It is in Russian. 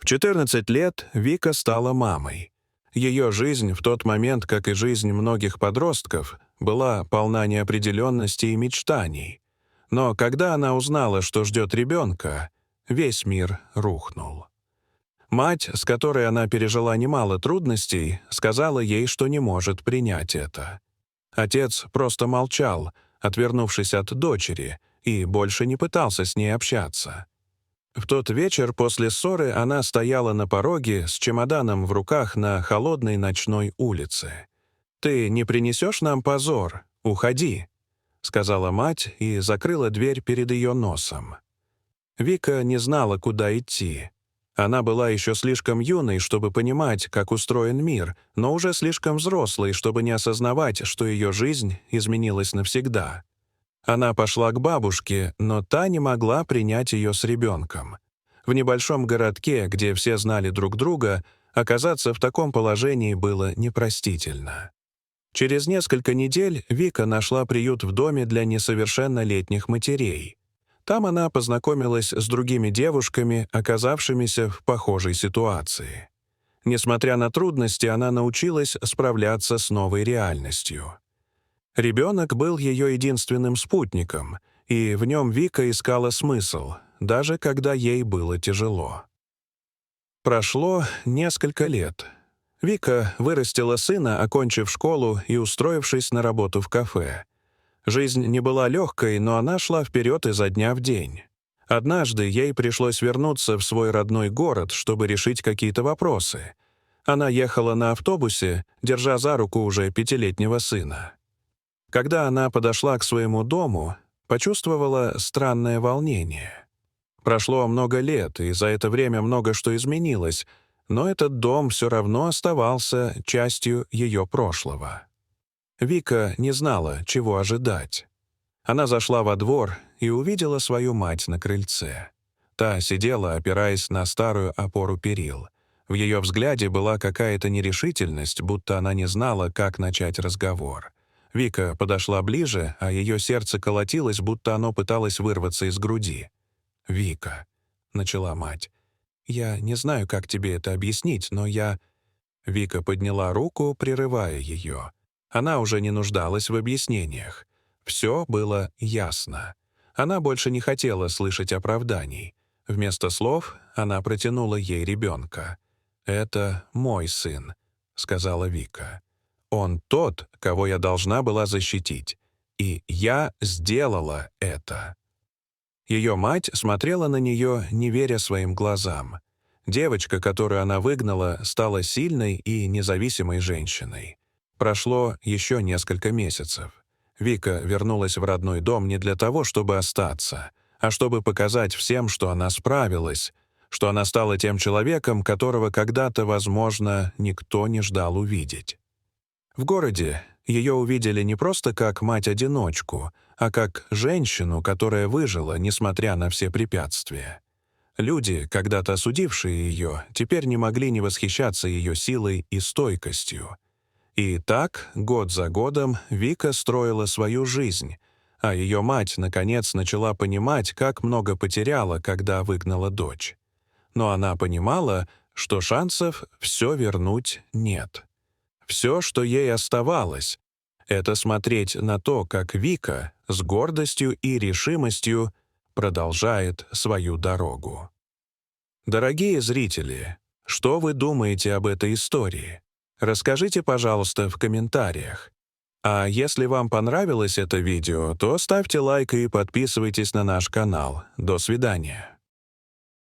В 14 лет Вика стала мамой. Ее жизнь в тот момент, как и жизнь многих подростков, была полна неопределенности и мечтаний. Но когда она узнала, что ждет ребенка, весь мир рухнул. Мать, с которой она пережила немало трудностей, сказала ей, что не может принять это. Отец просто молчал, отвернувшись от дочери, и больше не пытался с ней общаться. В тот вечер после ссоры она стояла на пороге с чемоданом в руках на холодной ночной улице. «Ты не принесешь нам позор? Уходи», — сказала мать и закрыла дверь перед ее носом. Вика не знала, куда идти. Она была еще слишком юной, чтобы понимать, как устроен мир, но уже слишком взрослой, чтобы не осознавать, что ее жизнь изменилась навсегда. Она пошла к бабушке, но та не могла принять ее с ребенком. В небольшом городке, где все знали друг друга, оказаться в таком положении было непростительно. Через несколько недель Вика нашла приют в доме для несовершеннолетних матерей. Там она познакомилась с другими девушками, оказавшимися в похожей ситуации. Несмотря на трудности, она научилась справляться с новой реальностью. Ребенок был ее единственным спутником, и в нем Вика искала смысл, даже когда ей было тяжело. Прошло несколько лет. Вика вырастила сына, окончив школу и устроившись на работу в кафе. Жизнь не была легкой, но она шла вперед изо дня в день. Однажды ей пришлось вернуться в свой родной город, чтобы решить какие-то вопросы. Она ехала на автобусе, держа за руку уже 5-летнего сына. Когда она подошла к своему дому, почувствовала странное волнение. Прошло много лет, и за это время много что изменилось, но этот дом все равно оставался частью ее прошлого. Вика не знала, чего ожидать. Она зашла во двор и увидела свою мать на крыльце. Та сидела, опираясь на старую опору перил. В ее взгляде была какая-то нерешительность, будто она не знала, как начать разговор. Вика подошла ближе, а ее сердце колотилось, будто оно пыталось вырваться из груди. «Вика», — начала мать, — «я не знаю, как тебе это объяснить, но я...» Вика подняла руку, прерывая ее. Она уже не нуждалась в объяснениях. Все было ясно. Она больше не хотела слышать оправданий. Вместо слов она протянула ей ребенка. «Это мой сын», — сказала Вика. «Он тот, кого я должна была защитить. И я сделала это». Ее мать смотрела на нее, не веря своим глазам. Девочка, которую она выгнала, стала сильной и независимой женщиной. Прошло еще несколько месяцев. Вика вернулась в родной дом не для того, чтобы остаться, а чтобы показать всем, что она справилась, что она стала тем человеком, которого когда-то, возможно, никто не ждал увидеть. В городе ее увидели не просто как мать-одиночку, а как женщину, которая выжила, несмотря на все препятствия. Люди, когда-то осудившие ее, теперь не могли не восхищаться ее силой и стойкостью. И так, год за годом, Вика строила свою жизнь, а ее мать, наконец, начала понимать, как много потеряла, когда выгнала дочь. Но она понимала, что шансов все вернуть нет. Все, что ей оставалось, это смотреть на то, как Вика с гордостью и решимостью продолжает свою дорогу. Дорогие зрители, что вы думаете об этой истории? Расскажите, пожалуйста, в комментариях. А если вам понравилось это видео, то ставьте лайк и подписывайтесь на наш канал. До свидания.